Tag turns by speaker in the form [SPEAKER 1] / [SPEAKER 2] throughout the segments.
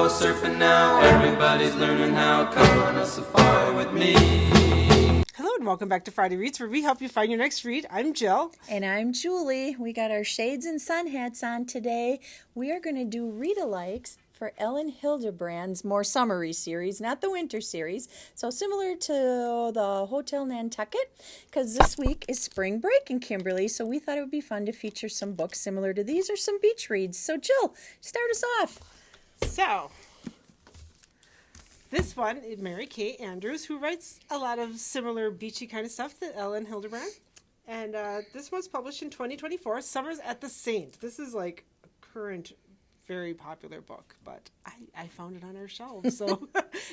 [SPEAKER 1] go surfing now. Everybody's learning how. Come on a safari with me.
[SPEAKER 2] Hello and welcome back to Friday Reads, where we help you find your next read. I'm Jill.
[SPEAKER 3] And I'm Julie. We got our shades and sun hats on today. We are going to do read-alikes for Elin Hilderbrand's more summery series, not the winter series. So similar to the Hotel Nantucket, because this week is spring break in Kimberly, so we thought it would be fun to feature some books similar to these or some beach reads. So Jill, start us off.
[SPEAKER 2] So, this one is Mary Kay Andrews, who writes a lot of similar beachy kind of stuff to Elin Hilderbrand. And this was published in 2024, Summers at the Saint. This is like a current, very popular book, but I found it on our shelves, so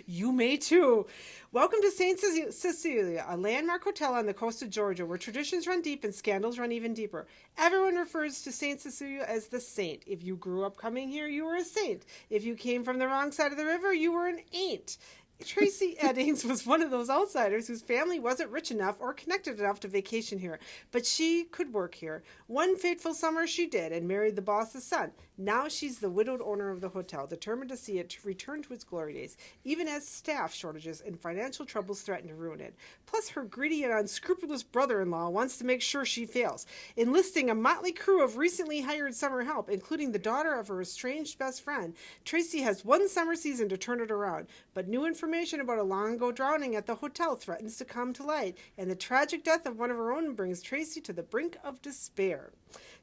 [SPEAKER 2] you may too. Welcome to St. Cecilia, a landmark hotel on the coast of Georgia where traditions run deep and scandals run even deeper. Everyone refers to St. Cecilia as the saint. If you grew up coming here, you were a saint. If you came from the wrong side of the river, you were an ain't. Tracy Eddings was one of those outsiders whose family wasn't rich enough or connected enough to vacation here, but she could work here. One fateful summer she did and married the boss's son. Now she's the widowed owner of the hotel, determined to see it return to its glory days, even as staff shortages and financial troubles threaten to ruin it. Plus, her greedy and unscrupulous brother-in-law wants to make sure she fails, enlisting a motley crew of recently hired summer help, including the daughter of her estranged best friend. Tracy has one summer season to turn it around, but new information about a long-ago drowning at the hotel threatens to come to light, and the tragic death of one of her own brings Tracy to the brink of despair.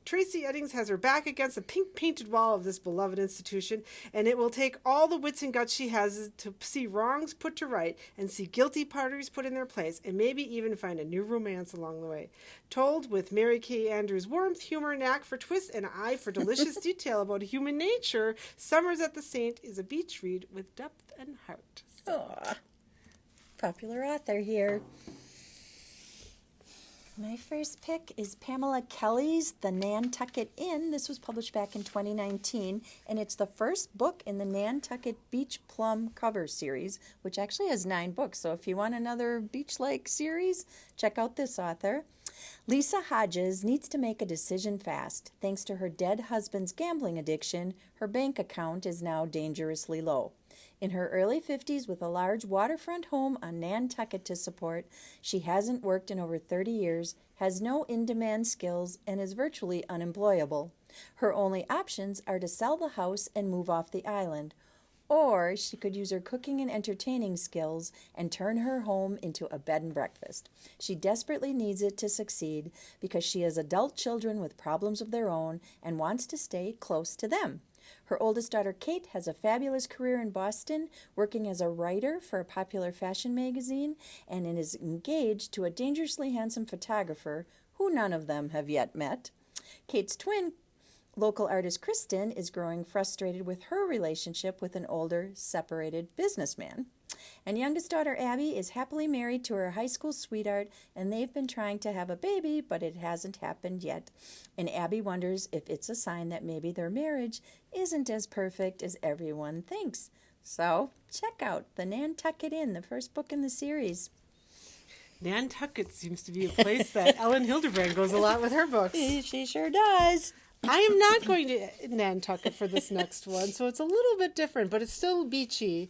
[SPEAKER 2] Tracy Eddings has her back against the pink-painted wall of this beloved institution, and it will take all the wits and guts she has to see wrongs put to right and see guilty parties put in their place, and maybe even find a new romance along the way. Told with Mary Kay Andrews' warmth, humor, knack for twists, and eye for delicious detail about human nature, Summers at the Saint is a beach read with depth and heart.
[SPEAKER 3] Aww. Popular author here. My first pick is Pamela Kelly's The Nantucket Inn. This was published back in 2019, and it's the first book in the Nantucket Beach Plum cover series, which actually has 9 books. So if you want another beach-like series, check out this author. Lisa Hodges needs to make a decision fast. Thanks to her dead husband's gambling addiction, her bank account is now dangerously low. In her early 50s, with a large waterfront home on Nantucket to support, she hasn't worked in over 30 years, has no in-demand skills, and is virtually unemployable. Her only options are to sell the house and move off the island. Or she could use her cooking and entertaining skills and turn her home into a bed and breakfast. She desperately needs it to succeed because she has adult children with problems of their own and wants to stay close to them. Her oldest daughter, Kate, has a fabulous career in Boston, working as a writer for a popular fashion magazine, and is engaged to a dangerously handsome photographer who none of them have yet met. Kate's twin, local artist Kristen, is growing frustrated with her relationship with an older, separated businessman. And youngest daughter Abby is happily married to her high school sweetheart, and they've been trying to have a baby, but it hasn't happened yet. And Abby wonders if it's a sign that maybe their marriage isn't as perfect as everyone thinks. So check out The Nantucket Inn, the first book in the series.
[SPEAKER 2] Nantucket seems to be a place that Elin Hilderbrand goes a lot with her books.
[SPEAKER 3] She sure does.
[SPEAKER 2] I am not going to Nantucket for this next one, so it's a little bit different, but it's still beachy.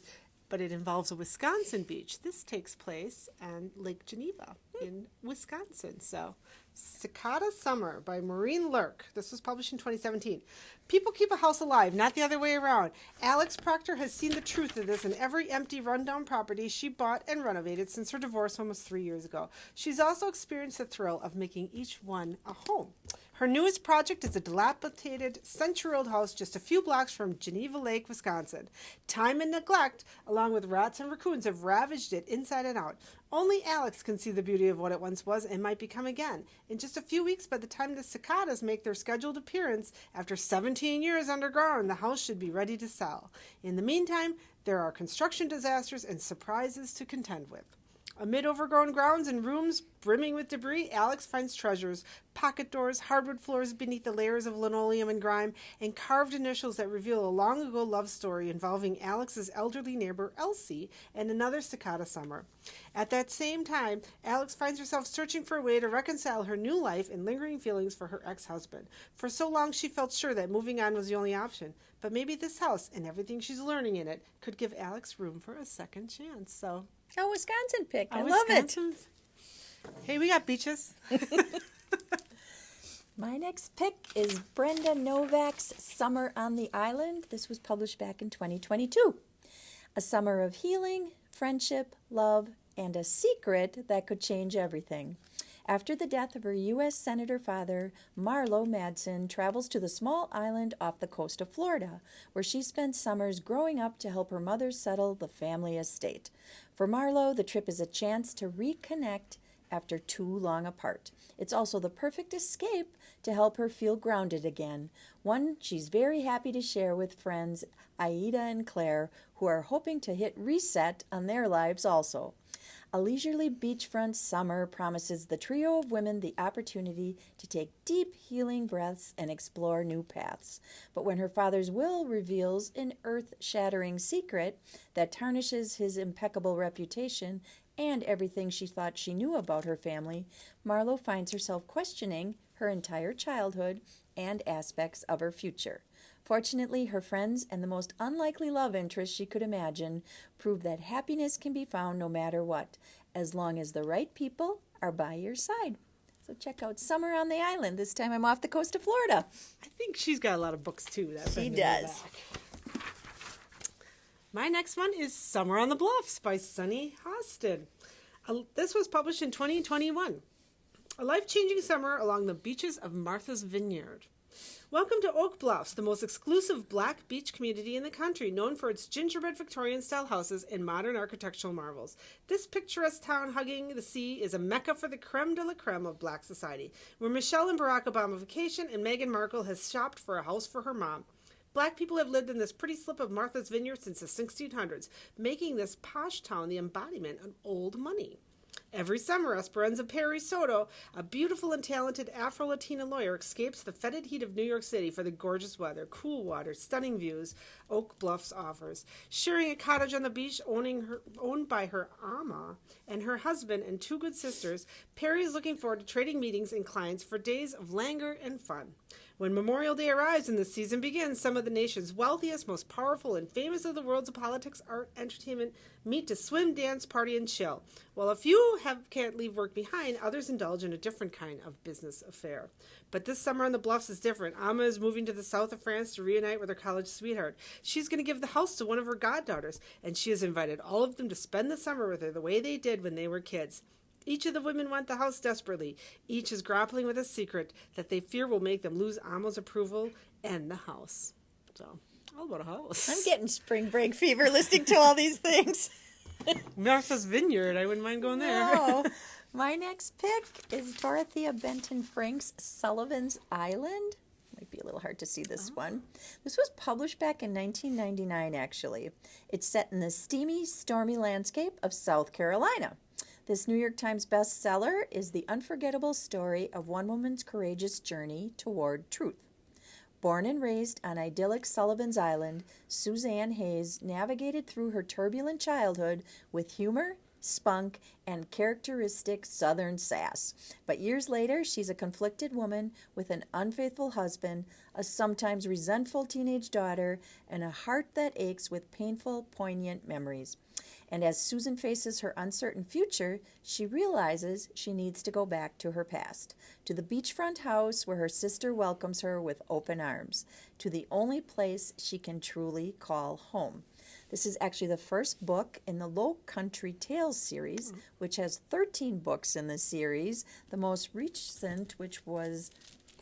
[SPEAKER 2] But it involves a Wisconsin beach. This takes place on Lake Geneva in Wisconsin. So, Cicada Summer by Maureen Lurk. This was published in 2017. People keep a house alive, not the other way around. Alex Proctor has seen the truth of this in every empty, rundown property she bought and renovated since her divorce almost 3 years ago. She's also experienced the thrill of making each one a home. Her newest project is a dilapidated, century-old house just a few blocks from Geneva Lake, Wisconsin. Time and neglect, along with rats and raccoons, have ravaged it inside and out. Only Alex can see the beauty of what it once was and might become again. In just a few weeks, by the time the cicadas make their scheduled appearance, after 17 years underground, the house should be ready to sell. In the meantime, there are construction disasters and surprises to contend with. Amid overgrown grounds and rooms brimming with debris, Alex finds treasures, pocket doors, hardwood floors beneath the layers of linoleum and grime, and carved initials that reveal a long-ago love story involving Alex's elderly neighbor, Elsie, and another cicada summer. At that same time, Alex finds herself searching for a way to reconcile her new life and lingering feelings for her ex-husband. For so long, she felt sure that moving on was the only option. But maybe this house and everything she's learning in it could give Alex room for a second chance. So,
[SPEAKER 3] A Wisconsin pick. I love it.
[SPEAKER 2] Hey, we got beaches.
[SPEAKER 3] My next pick is Brenda Novak's Summer on the Island. This was published back in 2022. A summer of healing, friendship, love, and a secret that could change everything. After the death of her U.S. Senator father, Marlo Madsen travels to the small island off the coast of Florida, where she spent summers growing up to help her mother settle the family estate. For Marlo, the trip is a chance to reconnect after too long apart. It's also the perfect escape to help her feel grounded again, one she's very happy to share with friends Aida and Claire, who are hoping to hit reset on their lives also. A leisurely beachfront summer promises the trio of women the opportunity to take deep healing breaths and explore new paths. But when her father's will reveals an earth-shattering secret that tarnishes his impeccable reputation and everything she thought she knew about her family, Marlo finds herself questioning her entire childhood and aspects of her future. Fortunately, her friends and the most unlikely love interest she could imagine prove that happiness can be found no matter what, as long as the right people are by your side. So check out Summer on the Island. This time I'm off the coast of Florida.
[SPEAKER 2] I think she's got a lot of books, too.
[SPEAKER 3] She does.
[SPEAKER 2] My next one is Summer on the Bluffs by Sunny Hostin. This was published in 2021. A life-changing summer along the beaches of Martha's Vineyard. Welcome to Oak Bluffs, the most exclusive black beach community in the country, known for its gingerbread Victorian-style houses and modern architectural marvels. This picturesque town hugging the sea is a mecca for the creme de la creme of black society, where Michelle and Barack Obama vacation and Meghan Markle has shopped for a house for her mom. Black people have lived in this pretty slip of Martha's Vineyard since the 1600s, making this posh town the embodiment of old money. Every summer, Esperanza Perry Soto, a beautiful and talented Afro-Latina lawyer, escapes the fetid heat of New York City for the gorgeous weather, cool water, stunning views Oak Bluffs offers. Sharing a cottage on the beach owned by her ama and her husband and two good sisters, Perry is looking forward to trading meetings and clients for days of languor and fun. When Memorial Day arrives and the season begins, some of the nation's wealthiest, most powerful, and famous of the worlds of politics, art, entertainment meet to swim, dance, party, and chill. While a few can't leave work behind, others indulge in a different kind of business affair. But this summer on the Bluffs is different. Amma is moving to the south of France to reunite with her college sweetheart. She's going to give the house to one of her goddaughters, and she has invited all of them to spend the summer with her the way they did when they were kids. Each of the women want the house desperately. Each is grappling with a secret that they fear will make them lose Amma's approval and the house. So, all about a house.
[SPEAKER 3] I'm getting spring break fever listening to all these things.
[SPEAKER 2] Martha's Vineyard. I wouldn't mind going there.
[SPEAKER 3] No. My next pick is Dorothea Benton Frank's Sullivan's Island. Might be a little hard to see this one. This was published back in 1999, actually. It's set in the steamy, stormy landscape of South Carolina. This New York Times bestseller is the unforgettable story of one woman's courageous journey toward truth. Born and raised on idyllic Sullivan's Island, Suzanne Hayes navigated through her turbulent childhood with humor, spunk, and characteristic Southern sass. But years later, she's a conflicted woman with an unfaithful husband, a sometimes resentful teenage daughter, and a heart that aches with painful, poignant memories. And as Susan faces her uncertain future, she realizes she needs to go back to her past, to the beachfront house where her sister welcomes her with open arms, to the only place she can truly call home. This is actually the first book in the Low Country Tales series, which has 13 books in the series, the most recent, which was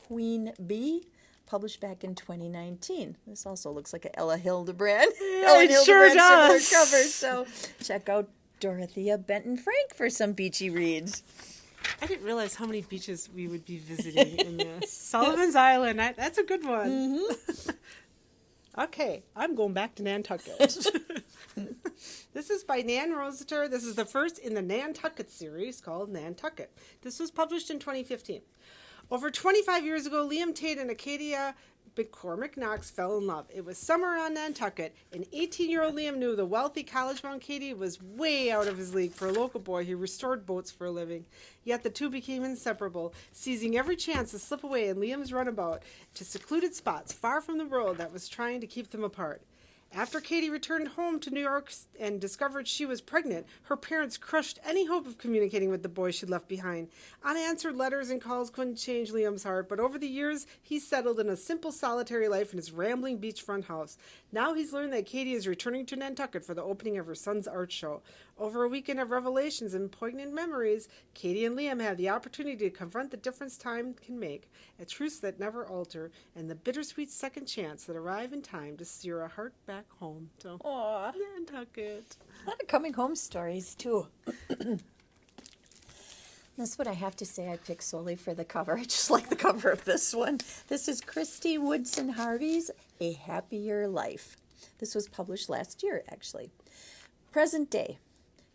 [SPEAKER 3] Queen Bee, published back in 2019. This also looks like a Elin Hilderbrand.
[SPEAKER 2] It sure does.
[SPEAKER 3] Cover, so check out Dorothea Benton Frank for some beachy reads.
[SPEAKER 2] I didn't realize how many beaches we would be visiting in this. Sullivan's Island, that's a good one. Mm-hmm. Okay, I'm going back to Nantucket. This is by Nan Rossiter. This is the first in the Nantucket series called Nantucket. This was published in 2015. Over 25 years ago, Liam Tate and Acadia McCormick Knox fell in love. It was summer on Nantucket, and 18-year-old Liam knew the wealthy college-bound Katie was way out of his league for a local boy who restored boats for a living. Yet the two became inseparable, seizing every chance to slip away in Liam's runabout to secluded spots far from the world that was trying to keep them apart. After Katie returned home to New York and discovered she was pregnant, her parents crushed any hope of communicating with the boy she'd left behind. Unanswered letters and calls couldn't change Liam's heart, but over the years, he's settled in a simple, solitary life in his rambling beachfront house. Now he's learned that Katie is returning to Nantucket for the opening of her son's art show. Over a weekend of revelations and poignant memories, Katie and Liam have the opportunity to confront the difference time can make, a truce that never alter, and the bittersweet second chance that arrive in time to steer a heart back home. So,
[SPEAKER 3] Aw.
[SPEAKER 2] Nantucket.
[SPEAKER 3] A lot of coming home stories, too. That's what I have to say. I picked solely for the cover. I just like the cover of this one. This is Christy Woodson Harvey's A Happier Life. This was published last year, actually. Present day.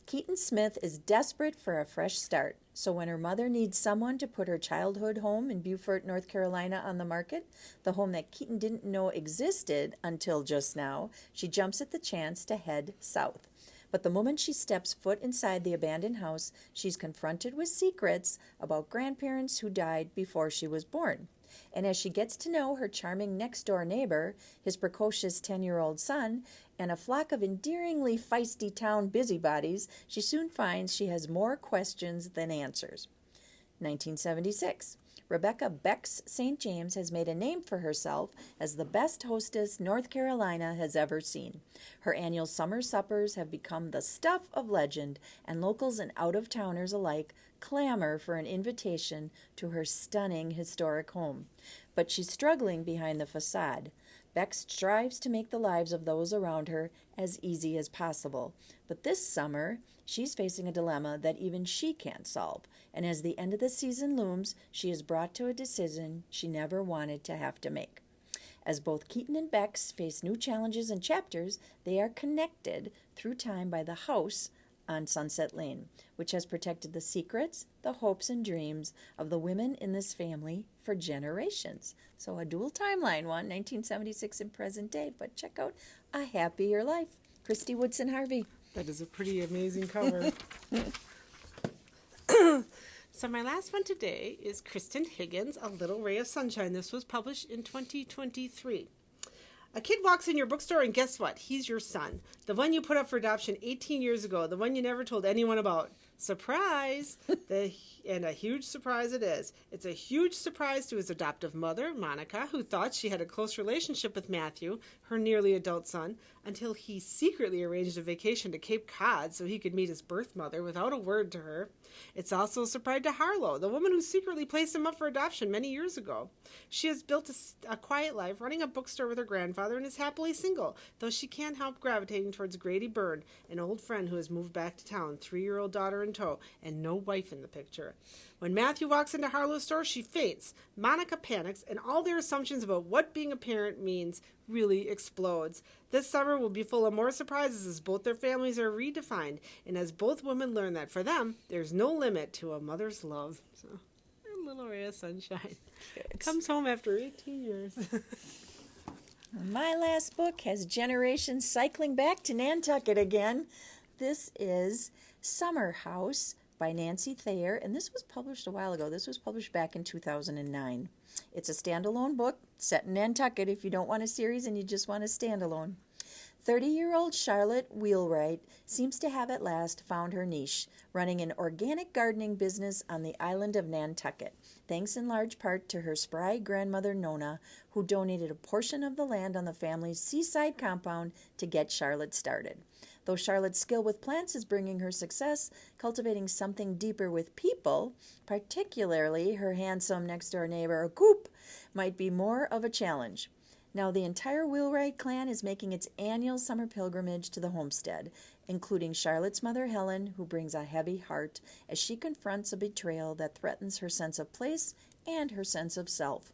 [SPEAKER 3] Keaton Smith is desperate for a fresh start, so when her mother needs someone to put her childhood home in Beaufort, North Carolina on the market, the home that Keaton didn't know existed until just now, she jumps at the chance to head south. But the moment she steps foot inside the abandoned house, she's confronted with secrets about grandparents who died before she was born. And as she gets to know her charming next-door neighbor, his precocious 10-year-old son, and a flock of endearingly feisty town busybodies, she soon finds she has more questions than answers. 1976. Rebecca Bex St. James has made a name for herself as the best hostess North Carolina has ever seen. Her annual summer suppers have become the stuff of legend, and locals and out-of-towners alike clamor for an invitation to her stunning historic home. But she's struggling behind the facade. Bex strives to make the lives of those around her as easy as possible. But this summer, she's facing a dilemma that even she can't solve. And as the end of the season looms, she is brought to a decision she never wanted to have to make. As both Keaton and Bex face new challenges and chapters, they are connected through time by the house on Sunset Lane, which has protected the secrets, the hopes, and dreams of the women in this family for generations. So a dual timeline one, 1976 and present day, but check out A Happier Life. Christy Woodson Harvey.
[SPEAKER 2] That is a pretty amazing cover. So my last one today is Kristen Higgins, A Little Ray of Sunshine. This was published in 2023. A kid walks in your bookstore and guess what? He's your son. The one you put up for adoption 18 years ago. The one you never told anyone about. Surprise! And a huge surprise it is. It's a huge surprise to his adoptive mother, Monica, who thought she had a close relationship with Matthew, her nearly adult son, until he secretly arranged a vacation to Cape Cod so he could meet his birth mother without a word to her. It's also a surprise to Harlow, the woman who secretly placed him up for adoption many years ago. She has built a quiet life, running a bookstore with her grandfather, and is happily single, though she can't help gravitating towards Grady Byrne, an old friend who has moved back to town, 3-year-old daughter in tow, and no wife in the picture. When Matthew walks into Harlow's store, she faints. Monica panics, and all their assumptions about what being a parent means really explodes. This summer will be full of more surprises as both their families are redefined, and as both women learn that for them, there's no limit to a mother's love. So, a little ray of sunshine. Comes home after 18 years.
[SPEAKER 3] My last book has generations cycling back to Nantucket again. This is Summer House by Nancy Thayer, and this was published a while ago. This was published back in 2009. It's a standalone book set in Nantucket if you don't want a series and you just want a standalone. 30-year-old Charlotte Wheelwright seems to have at last found her niche, running an organic gardening business on the island of Nantucket, thanks in large part to her spry grandmother Nona, who donated a portion of the land on the family's seaside compound to get Charlotte started. Though Charlotte's skill with plants is bringing her success, cultivating something deeper with people, particularly her handsome next-door neighbor, Coop, might be more of a challenge. Now the entire Wheelwright clan is making its annual summer pilgrimage to the homestead, including Charlotte's mother Helen, who brings a heavy heart as she confronts a betrayal that threatens her sense of place and her sense of self.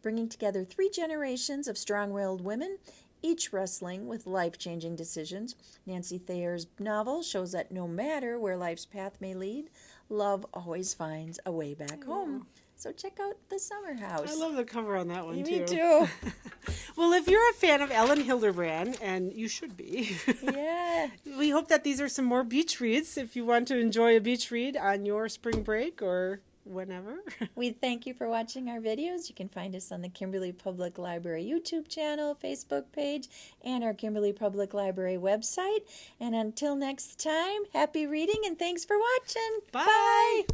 [SPEAKER 3] Bringing together 3 generations of strong-willed women each wrestling with life-changing decisions. Nancy Thayer's novel shows that no matter where life's path may lead, love always finds a way back home. So check out The Summer House.
[SPEAKER 2] I love the cover on that one,
[SPEAKER 3] Me too.
[SPEAKER 2] Well, if you're a fan of Elin Hilderbrand, and you should be,
[SPEAKER 3] Yeah.
[SPEAKER 2] we hope that these are some more beach reads if you want to enjoy a beach read on your spring break or whenever.
[SPEAKER 3] We thank you for watching our videos. You can find us on the Kimberly Public Library YouTube channel, Facebook page, and our Kimberly Public Library website. And until next time, happy reading and thanks for watching.
[SPEAKER 2] Bye.